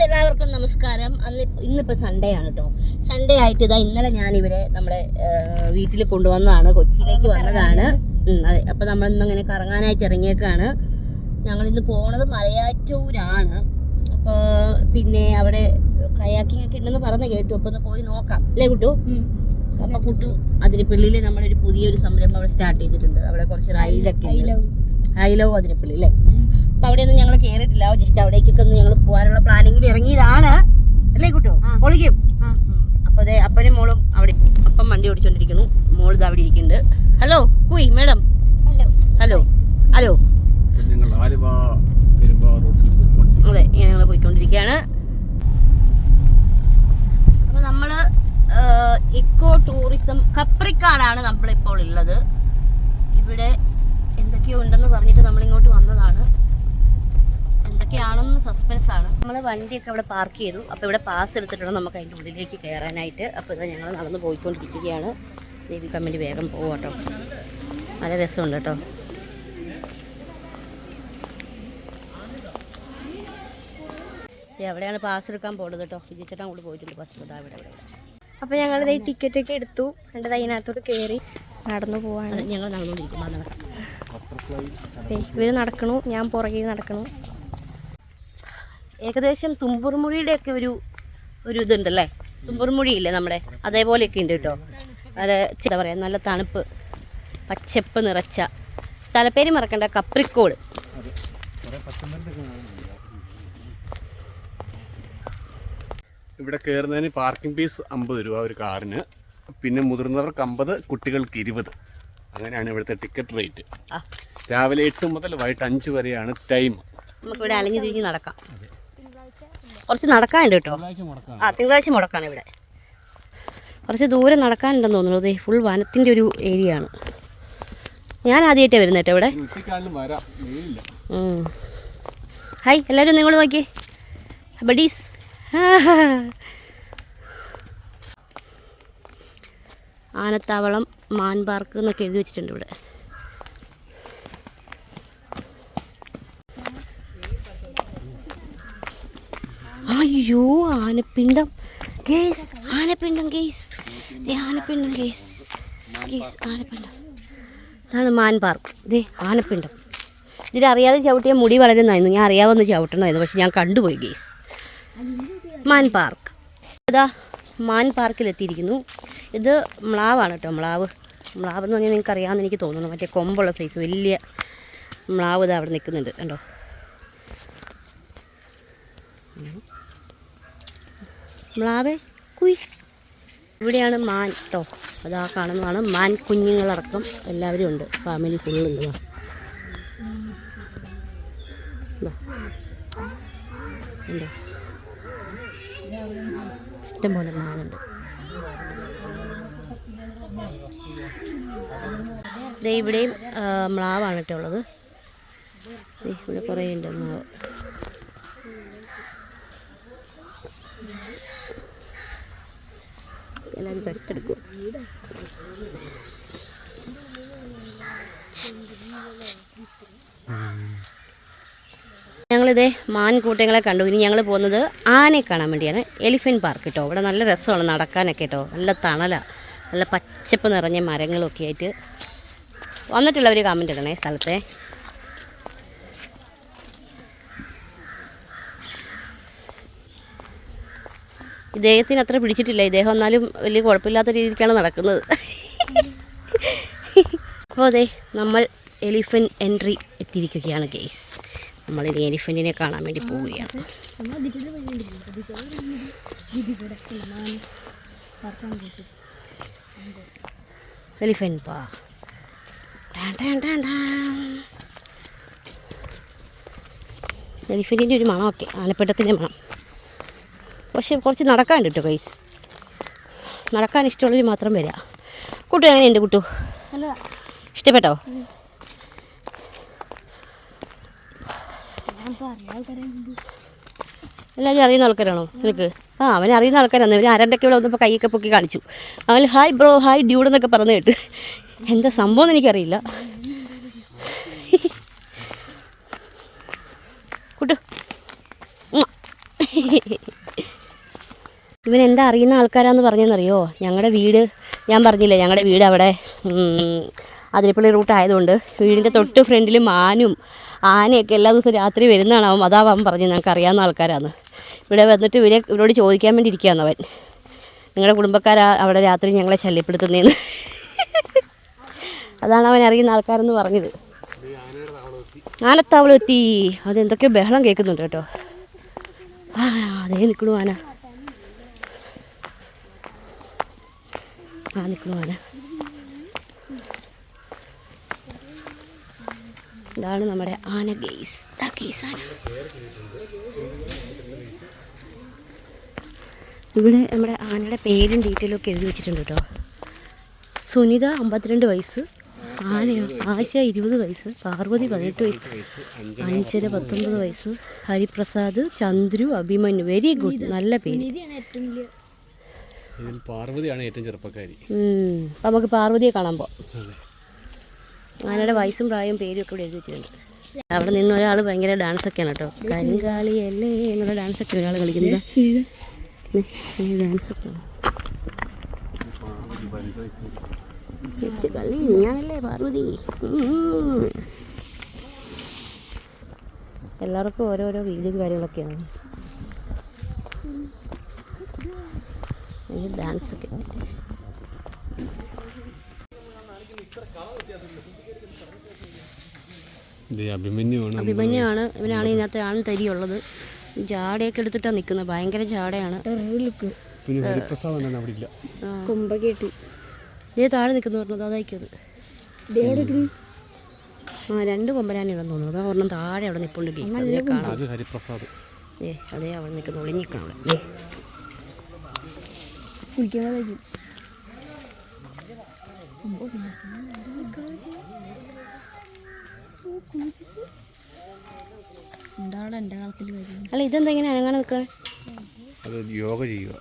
എല്ലാവർക്കും നമസ്കാരം. ഇന്നിപ്പോൾ സൺഡേ ആണ് കേട്ടോ. സൺഡേ ആയിട്ട് ഇന്നലെ ഞാനിവരെ നമ്മുടെ വീട്ടിൽ കൊണ്ടുവന്നതാണ്, കൊച്ചിയിലേക്ക് വന്നതാണ്. അതെ, അപ്പോൾ നമ്മളിന്നിങ്ങനെ കറങ്ങാനായിട്ട് ഇറങ്ങിയേക്കാണ്. ഞങ്ങളിന്ന് പോണത് മലയാറ്റൂരാണ്. അപ്പോൾ പിന്നെ അവിടെ കയാക്കിംഗ് ഒക്കെ ഉണ്ടെന്ന് പറഞ്ഞ് കേട്ടു. അപ്പോൾ ഒന്ന് പോയി നോക്കാം അല്ലേ കുട്ടു? അപ്പം കുട്ടു അതിരപ്പള്ളിയിൽ നമ്മളൊരു പുതിയൊരു സംരംഭം അവിടെ സ്റ്റാർട്ട് ചെയ്തിട്ടുണ്ട്. അവിടെ കുറച്ച് റൈലൊക്കെ ഐ ലവ് അതിരപ്പള്ളി അല്ലേ. അപ്പോൾ അവിടെയൊന്നും ഞങ്ങൾ കയറിയിട്ടില്ല. ജസ്റ്റ് അവിടേക്കൊക്കെ ഒന്ന് ഞങ്ങൾ പോകാനുള്ള പ്ലാനിങ്ങിൽ ഇറങ്ങിയതാണ് അല്ലേ കുട്ടു? പൊളിക്കും. അപ്പോൾ അതെ, അപ്പനും മോളും അവിടെ, അപ്പം വണ്ടി ഓടിച്ചോണ്ടിരിക്കുന്നു, മോൾ ഇത് അവിടെ ഇരിക്കുന്നുണ്ട്. ഹലോ കുയ് മാഡം. Hello hello hello. അതെ, ഇങ്ങനെ ഞങ്ങൾ പോയിക്കൊണ്ടിരിക്കുകയാണ്. അപ്പോൾ നമ്മൾ ഇക്കോ ടൂറിസം കപ്രിക്കാടാണ് നമ്മളിപ്പോൾ ഉള്ളത്. ഇവിടെ എന്തൊക്കെയോ ഉണ്ടെന്ന് പറഞ്ഞിട്ട് നമ്മളിങ്ങോട്ട് വന്നതാണ്. എന്തൊക്കെയാണെന്ന് സസ്പെൻസ് ആണ്. നമ്മൾ വണ്ടിയൊക്കെ അവിടെ പാർക്ക് ചെയ്തു. അപ്പോൾ ഇവിടെ പാസ് എടുത്തിട്ടുണ്ട് നമുക്ക് അതിൻ്റെ ഉള്ളിലേക്ക് കയറാനായിട്ട്. അപ്പോൾ ഇത് ഞങ്ങൾ നടന്ന് പോയിക്കൊണ്ടിരിക്കുകയാണ്. ദേവി കമ്മിറ്റി വേഗം പോകും കേട്ടോ, നല്ല രസമുണ്ട് കേട്ടോ. എവിടെയാണ് പാസ് എടുക്കാൻ പോകുന്നത് കേട്ടോ. വിജയിച്ചിട്ട് അങ്ങോട്ട് പോയിട്ടുണ്ട് ബസ്. അതാ ഇവിടെ ഇവിടെ. അപ്പോൾ ഞങ്ങളിത് ടിക്കറ്റൊക്കെ എടുത്തു, എൻ്റെ അതിനകത്തോട്ട് കയറി നടന്നു പോവാണ്. ഞങ്ങൾ നടന്നുകൊണ്ടിരിക്കും. ഇവർ നടക്കണു, ഞാൻ പുറകെ നടക്കണു. ഏകദേശം തുമ്പുർമുഴിയുടെയൊക്കെ ഒരു ഇതുണ്ടല്ലേ, തുമ്പുർമുഴിയില്ലേ നമ്മുടെ, അതേപോലെയൊക്കെ ഉണ്ട് കേട്ടോ. അത് എന്താ പറയുക, നല്ല തണുപ്പ്, പച്ചപ്പ് നിറച്ച സ്ഥലപ്പേര് മറക്കണ്ട, കപ്രിക്കോട്. ഇവിടെ കയറുന്നതിന് പാർക്കിംഗ് ഫീസ് 50 രൂപ ഒരു കാറിന്, പിന്നെ മുതിർന്നവർക്ക് 50, കുട്ടികൾക്ക് 20. അങ്ങനെയാണ് ഇവിടുത്തെ ടിക്കറ്റ് റേറ്റ്. രാവിലെ 8 മുതൽ വൈകിട്ട് 5 വരെയാണ് ടൈം. നമുക്കിവിടെ അലഞ്ഞു തിരിഞ്ഞ് നടക്കാം. കുറച്ച് നടക്കാനുണ്ട് കേട്ടോ. തിങ്കളാഴ്ച മുടക്കാണ് ഇവിടെ. കുറച്ച് ദൂരം നടക്കാനുണ്ടെന്ന് തോന്നുന്നു. അതെ, ഫുൾ വനത്തിൻ്റെ ഒരു ഏരിയ ആണ്. ഞാൻ ആദ്യമായിട്ടാണ് വരുന്നത് കേട്ടോ ഇവിടെ. ഹായ് എല്ലാവരും, നിങ്ങൾ നോക്കി ബഡീസ്. ആനത്താവളം മാൻ പാർക്ക് എന്നൊക്കെ എഴുതി വെച്ചിട്ടുണ്ട് ഇവിടെ. അയ്യോ, ആനപ്പിണ്ടം ഗേസ്, ആനപ്പിണ്ടം ഗേസ്, ആനപ്പിണ്ടം ഗേസ്, ആനപ്പിണ്ടം. ഇതാണ് മാൻ പാർക്ക്. ഇതേ ആനപ്പിണ്ടം. ഇതിലറിയാതെ ചവിട്ടിയാൽ മുടി വളരുന്നതായിരുന്നു. ഞാൻ അറിയാവുന്ന ചവിട്ടണമായിരുന്നു, പക്ഷെ ഞാൻ കണ്ടുപോയി ഗേസ്. മാൻ പാർക്ക്. അതാ മാൻ പാർക്കിലെത്തിയിരിക്കുന്നു. ഇത് മ്ലാവാണ് കേട്ടോ. മ്ലാവ് എന്ന് പറഞ്ഞാൽ നിങ്ങൾക്ക് അറിയാമെന്ന് എനിക്ക് തോന്നുന്നു. മറ്റേ കൊമ്പുള്ള സൈസ് വലിയ മ്ലാവ് ഇത് അവിടെ നിൽക്കുന്നുണ്ട് കണ്ടോ. മ്ലാവേ കുയ്. ഇവിടെയാണ് മാൻ കേട്ടോ. അതാ കാണുന്നതാണ് മാൻ. കുഞ്ഞുങ്ങളടക്കം എല്ലാവരും ഉണ്ട്, ഫാമിലി ഫുള്ളുണ്ട്. ഉണ്ടോ, ഇഷ്ടംപോലെ മാനുണ്ട്. ഇവിടെയും മ്ലാവാണ് കേട്ടോ ഉള്ളത്. ഇവിടെ കുറേ ഉണ്ട് മ്ലാവ്. എല്ലാവരും റെസ്റ്റ് എടുക്കും. ഞങ്ങളിതേ മാൻകൂട്ടങ്ങളെ കണ്ടു. ഇനി ഞങ്ങൾ പോകുന്നത് ആനയെ കാണാൻ വേണ്ടിയാണ്. എലിഫൻറ്റ് പാർക്ക് കേട്ടോ. ഇവിടെ നല്ല രസമാണ് നടക്കാനൊക്കെ കേട്ടോ. നല്ല തണലാണ്, നല്ല പച്ചപ്പ് നിറഞ്ഞ മരങ്ങളൊക്കെ ആയിട്ട്. വന്നിട്ടുള്ളവർ കമൻറ്റ് ഇടണേ സ്ഥലത്തെ. ഇദ്ദേഹത്തിന് അത്ര പിടിച്ചിട്ടില്ല. ഇദ്ദേഹം എന്നാലും വലിയ കുഴപ്പമില്ലാത്ത രീതിക്കാണ് നടക്കുന്നത്. അപ്പോൾ അതെ, നമ്മൾ എലിഫൻറ്റ് എൻട്രി എത്തിയിരിക്കുകയാണ് ഗേസ്. നമ്മളിനി എലിഫൻറ്റിനെ കാണാൻ വേണ്ടി പോവുകയാണ്. Elephant park. എലിഫൻറ്റിൻ്റെ ഒരു മണമൊക്കെ, ആനപ്പട്ടത്തിൻ്റെ മണം. പക്ഷെ കുറച്ച് നടക്കാനുണ്ട് കേട്ടോ ഗൈസ്. നടക്കാൻ ഇഷ്ടമുള്ളവർ മാത്രം വരിക. കുട്ടു എങ്ങനെയുണ്ട് കുട്ടു? ഇഷ്ടപ്പെട്ടോ? എല്ലാവരും അറിയുന്ന ആൾക്കാരാണോ നിനക്ക്? അവനെ അറിയുന്ന ആൾക്കാരാണ്. ഇവർ ആരണ്ടൊക്കെ ഇവിടെ വന്നപ്പോൾ കൈയൊക്കെ പൊക്കി കാണിച്ചു. അവൻ ഹായ് ബ്രോ, ഹായ് ഡ്യൂഡ് എന്നൊക്കെ പറഞ്ഞു കേട്ട്. എന്താ സംഭവം എന്ന് എനിക്കറിയില്ല. കുട്ടു ഇവൻ എന്താ അറിയുന്ന ആൾക്കാരാന്ന് പറഞ്ഞെന്നറിയോ? ഞങ്ങളുടെ വീട് ഞാൻ പറഞ്ഞില്ലേ, ഞങ്ങളുടെ വീട് അവിടെ അതിരപ്പള്ളി റൂട്ട് ആയതുകൊണ്ട് വീടിൻ്റെ തൊട്ട് ഫ്രണ്ടിൽ ആനയൊക്കെ എല്ലാ ദിവസവും രാത്രി വരുന്നതാണ് അവൻ. അതാ അവൻ പറഞ്ഞു ഞങ്ങൾക്ക് അറിയാവുന്ന ആൾക്കാരാണ്. ഇവിടെ വന്നിട്ട് ഇവരോട് ചോദിക്കാൻ വേണ്ടി ഇരിക്കുകയാണ് അവൻ. നിങ്ങളുടെ കുടുംബക്കാരാ അവിടെ രാത്രി ഞങ്ങളെ ശല്യപ്പെടുത്തുന്നതെന്ന്. അതാണ് അവൻ അറിയുന്ന ആൾക്കാരെന്ന് പറഞ്ഞത്. ആനത്താവളം എത്തി. അതെന്തൊക്കെയോ ബഹളം കേൾക്കുന്നുണ്ട് കേട്ടോ. അതേ നിൽക്കണു ആന. നിൽക്കണു ആന. ഇതാണ് നമ്മുടെ ആന ഗെയ്സ്. ആന ഇവിടെ നമ്മുടെ ആനയുടെ പേരും ഡീറ്റെയിലും ഒക്കെ എഴുതി വെച്ചിട്ടുണ്ട് കേട്ടോ. സുനിത 52 വയസ്സ്, ആശ 20 വയസ്സ്, പാർവതി 18 വയസ്സ്, അഞ്ചന 19 വയസ്സ്, ഹരിപ്രസാദ്, ചന്ദ്രു, അഭിമന്യു. വെരി ഗുഡ്, നല്ല പേര്. പാർവതിയാണ് ഏറ്റവും ചെറുപ്പക്കാരി. അപ്പം നമുക്ക് പാർവതിയെ കാണാൻ പോവാം. ആനയുടെ വയസ്സും പ്രായവും പേരും ഒക്കെ ഇവിടെ എഴുതി വെച്ചിട്ടുണ്ട്. അവിടെ നിന്ന് ഒരാൾ ഭയങ്കര ഡാൻസൊക്കെയാണ് കേട്ടോ. കരിങ്കാളിയല്ലേ എന്നുള്ള ഡാൻസൊക്കെ ഒരാൾ കളിക്കുന്നത്. ഡാൻസൊക്കെയാണ്. കളി ഞാനല്ലേ പാർവതി. എല്ലാവർക്കും ഓരോരോ വീടും കാര്യങ്ങളൊക്കെയാണ്. ഡാൻസൊക്കെ അഭിമന്യുവാണ്. ഇവനാണ് ഇതിനകത്ത് ആണ് തരിയുള്ളത്. ജാടയൊക്കെ എടുത്തിട്ടാണ് നിൽക്കുന്നത്. ഭയങ്കര ജാടയാണ്. കുമ്പകേട്ടി ഇതേ താഴെ നിൽക്കുന്നു പറഞ്ഞത് അതായിക്കത്. 2 കൊമ്പരാനുണ്ടെന്ന് തോന്നുന്നു. അതാ ഒരെണ്ണം താഴെ അവിടെ നിൽപ്പുണ്ട്. ഹരിപ്രസാദ് അതേ അവിടെ നിൽക്കുന്നു. ഒളിഞ്ഞിക്കണം അവിടെ. അല്ല ഇതെന്താ ഇങ്ങനെ അനങ്ങാൻ നിൽക്കണേ? യോഗ ചെയ്യുക.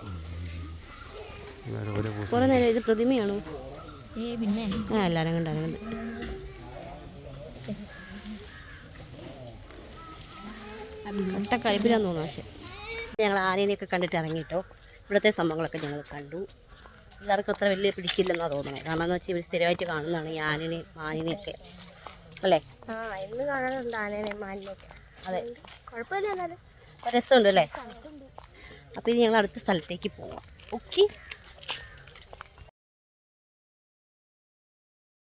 കുറെ നേരം. ഇത് പ്രതിമയാണോ? അല്ല അനങ്ങണ്ട് അനങ്ങണ്ട്. കട്ട കളിപ്പിലാന്ന് തോന്നുന്നു. പക്ഷേ ഞങ്ങൾ ആനേനെയൊക്കെ കണ്ടിട്ട് ഇറങ്ങിയിട്ടോ. ഇവിടുത്തെ സംഭവങ്ങളൊക്കെ ഞങ്ങൾ കണ്ടു. എല്ലാവർക്കും അത്ര വലിയ പിടിച്ചില്ലെന്നാണ് തോന്നുന്നത്. കാരണം എന്ന് വെച്ചാൽ ഇവർ സ്ഥിരമായിട്ട് കാണുന്നതാണ് ഈ ആനേനെയൊക്കെ അല്ലേ? ഇന്ന് കാണാനുണ്ട് ആനേനെയും മാനിനെയൊക്കെ. അതെ, കുഴപ്പമില്ല. രസമുണ്ട് അല്ലേ? അപ്പോൾ ഇനി ഞങ്ങൾ അടുത്ത സ്ഥലത്തേക്ക് പോവാം. ഓക്കെ.